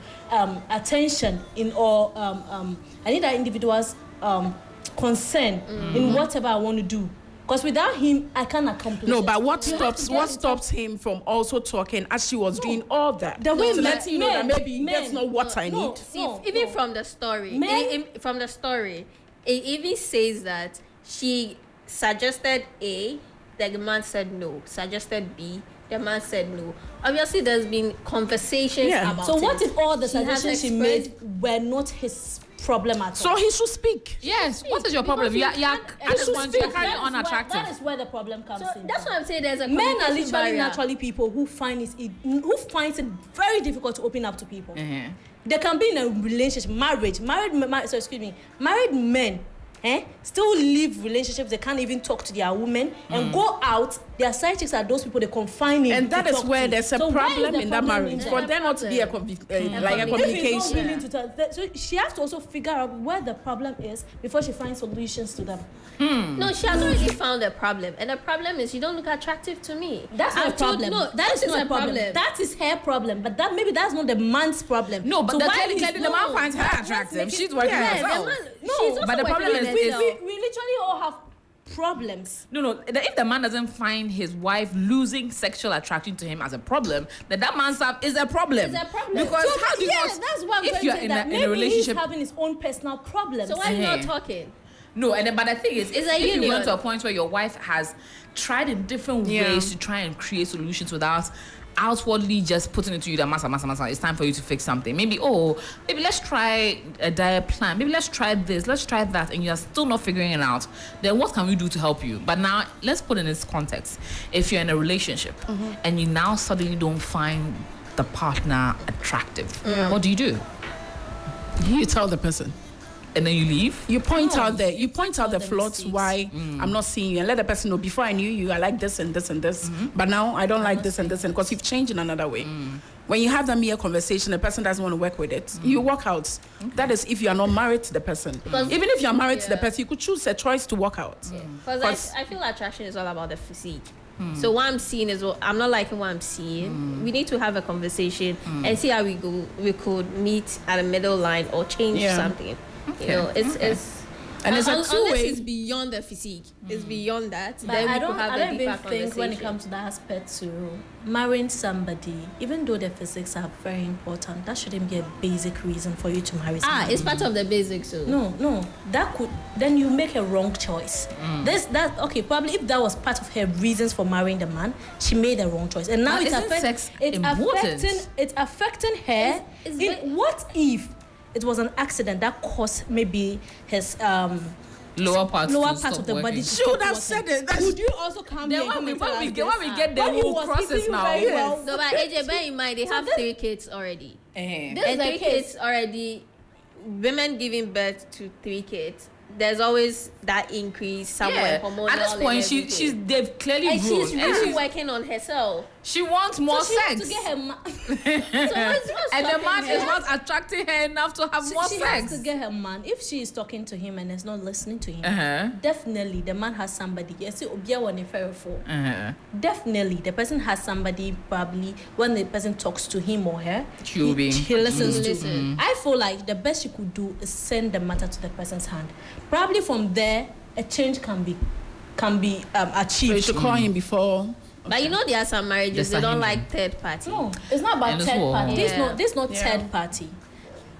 attention in or I need that individual's concern in whatever I want to do. Because without him, I can't accomplish No, it. but what You have to get stops him from also talking as she was doing all that? The way to men- let you know that men- maybe that's men- not what I no, need. See, No, even no. from the story, Men- from the story, it even says that she suggested A, the man said no. Suggested B, the man said no. Obviously, there's been conversations Yeah. about So it. what if all the She has suggestions she made expressed- were not his problem at all. So he should speak. Yes. What is your problem? Because Yeah, you can't- at this should point speak. you're kind of That is where- unattractive. That is where the problem comes So in. that's what I'm saying. There's a Men are communication literally barrier. naturally people who finds it very difficult to open up to people. They can be in a relationship, married men. Still live relationships. They can't even talk to their women and go out. Their side chicks are those people they confine in. And that to is talk where to. there's a So where is problem the in that problem marriage. in For that? there not to be a like a If he's not communication. willing to tell, so she has to also figure out where the problem is before she finds solutions to them. No, she has already found a problem, and the problem is you don't look attractive to me. That's not a I've told- problem. No, that is not a problem. That is her problem. But that maybe that's not the man's problem. No, but So the why clearly he's the not- man finds her Let's attractive. make it- She's working Yeah, the herself. man, No, she's also but the problem working on is- herself. we literally all have problems. No. If the man doesn't find his wife losing sexual attraction to him as a problem, then that man's up is a problem. It's a problem. Because So, how do you yeah, not? that's what I'm if going you're to say, in that a maybe relationship, he's having his own personal problems. So why are you not talking? no, but the thing is, It's a if you union. went to a point where your wife has tried in different ways to try and create solutions without outwardly just putting it to you that massa, it's time for you to fix something. Maybe let's try a diet plan. Maybe let's try this, let's try that, and you're still not figuring it out. Then what can we do to help you? But now let's put in this context. If you're in a relationship and you now suddenly don't find the partner attractive, what do? You tell the person. And then you leave? You point out the tell them flaws mistakes. why I'm not seeing you, and let the person know before I knew you I like this and this and this, but now I don't like this and this, and because you've changed in another way. When you have that mere conversation, the person doesn't want to work with it. You walk out. That is if you are not married to the person. Even if you are married to the person, you could choose a choice to walk out. Because I feel attraction is all about the physique. So what I'm seeing is I'm not liking what I'm seeing. We need to have a conversation and see how we could meet at a middle line or change something. You know, it's And it's a unless two-way. it's beyond the physique. It's beyond that. But Then we I could don't, have I a don't deeper even think when it conversation. comes to that aspect to marrying somebody, even though the physics are very important, that shouldn't be a basic reason for you to marry somebody. It's part of the basics. So No, that could then you make a wrong choice. Probably if that was part of her reasons for marrying the man, she made a wrong choice, and now But it's isn't sex important? it's affecting her. What if it was an accident that caused maybe his Lower part of the body to She would stop have working? said it. That's Would you also come here Then and when we come and tell us when we this? get there, When he we'll was cross keeping this you now. very well. No, but AJ, bear in mind they have 3 kids already. Eh. This is And the 3 case. kids already, women giving birth to 3 kids. There's always that increase somewhere. Hormonal At this and point, everything. they've clearly and grown, she's really working on herself. she wants more So she has sex, to get her So what's and the stopping man is her? not attracting her enough to have more she sex. has to get her man. If she is talking to him and is not listening to him, Uh-huh. definitely the man has somebody. Yes, Uh-huh. definitely the person has somebody. Probably when the person talks to him or her, She'll be- he listens to. Listen. I feel like the best you could do is send the matter to the person's hand. Probably from there, a change can be So you achieved. should call him before. But you know there are some marriages Just they don't a hint. like third party. No, it's not about And it's third war. party. Yeah. This is not Yeah. third party.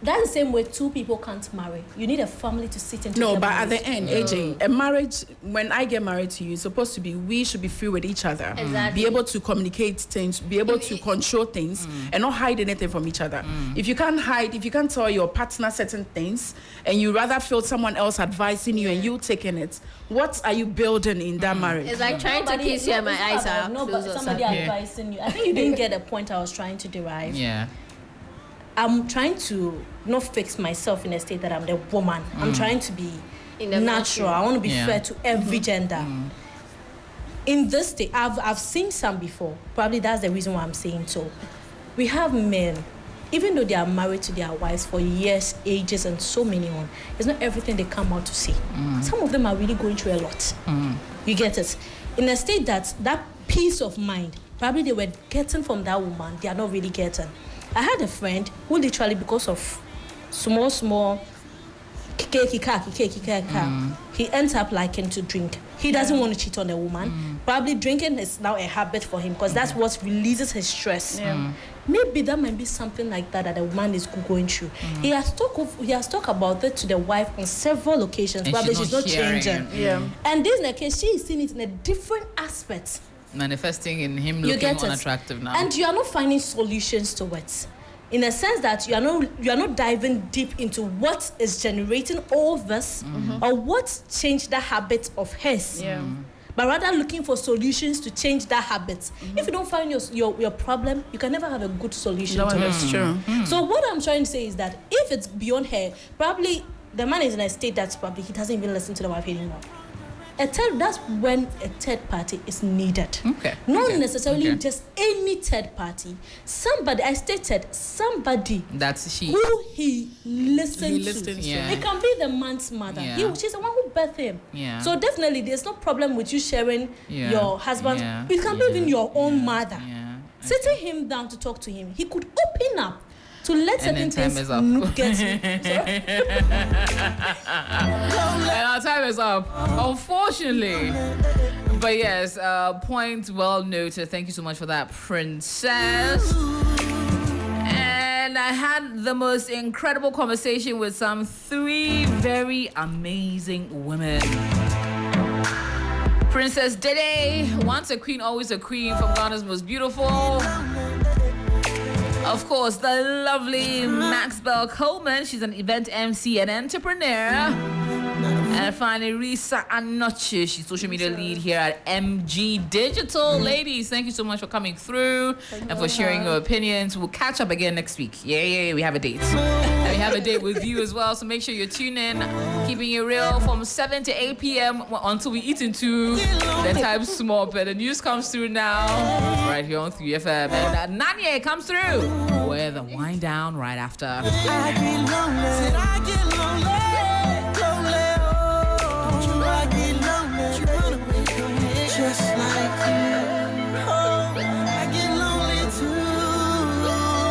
That's the same way 2 people can't marry. You need a family to sit and No, get but at married. the end, AJ, a marriage, when I get married to you, it's supposed to be, we should be free with each other. Exactly. Be able to communicate things, be able to control things, and not hide anything from each other. If you can't hide, if you can't tell your partner certain things, and you rather feel someone else advising you and you taking it, what are you building in that marriage? It's like trying to kiss you and my eyes are no, closed but or somebody something. advising you. I think you didn't get the point I was trying to derive. Yeah. I'm trying to not fix myself in a state that I'm the woman. I'm trying to be In the natural. I want to be Yeah. fair to every gender. In this state, I've seen some before. Probably that's the reason why I'm saying so. We have men, even though they are married to their wives for years, ages, and so many on, it's not everything they come out to say. Some of them are really going through a lot. You get it? In a state that peace of mind, probably they were getting from that woman, they are not really getting. I had a friend who literally, because of small he ends up liking to drink. He doesn't want to cheat on a woman. Probably drinking is now a habit for him because that's what releases his stress. Maybe that might be something like that a woman is going through. He has talked about it to the wife on several occasions. And Probably she's she's not not hearing changing. it. Yeah. And this is the case, she is seeing it in a different aspect. Manifesting in him You looking get it. unattractive now. And you are not finding solutions to it. in a sense that you are not diving deep into what is generating all this or what changed the habit of hers. But rather looking for solutions to change that habit. If you don't find your problem, you can never have a good solution to it. That's true. So what I'm trying to say is that if it's beyond her, probably the man is in a state that's probably he doesn't even listen to the wife anymore. That's when a third party is needed. Okay. Not Okay. necessarily Okay. just any third party. Somebody, I stated, somebody That's she. who he listens He to. listens to. Yeah. It can be the man's mother. Yeah. She's the one who birthed him. Yeah. So definitely there's no problem with you sharing Yeah. your husband. Yeah. It can be even your own Yeah. mother. Yeah. Sitting him down to talk to him, he could open up to let And then certain time things is up. get And our time is up, unfortunately. But yes, point well noted. Thank you so much for that, Princess. And I had the most incredible conversation with some 3 very amazing women. Princess Dede, once a queen, always a queen, from Ghana's most beautiful. Of course, the lovely Maxwell Coleman. She's an event MC and entrepreneur. And finally, Risa Anoche. She's social media lead here at MG Digital. Ladies, thank you so much for coming through and for sharing your opinions. We'll catch up again next week. Yeah, we have a date. And we have a date with you as well, so make sure you tune in. Keeping it real from 7 to 8 p.m. until we eat into the time small. But the news comes through now, right here on 3FM. And Nanye comes through with the wind down right after. I get lonely.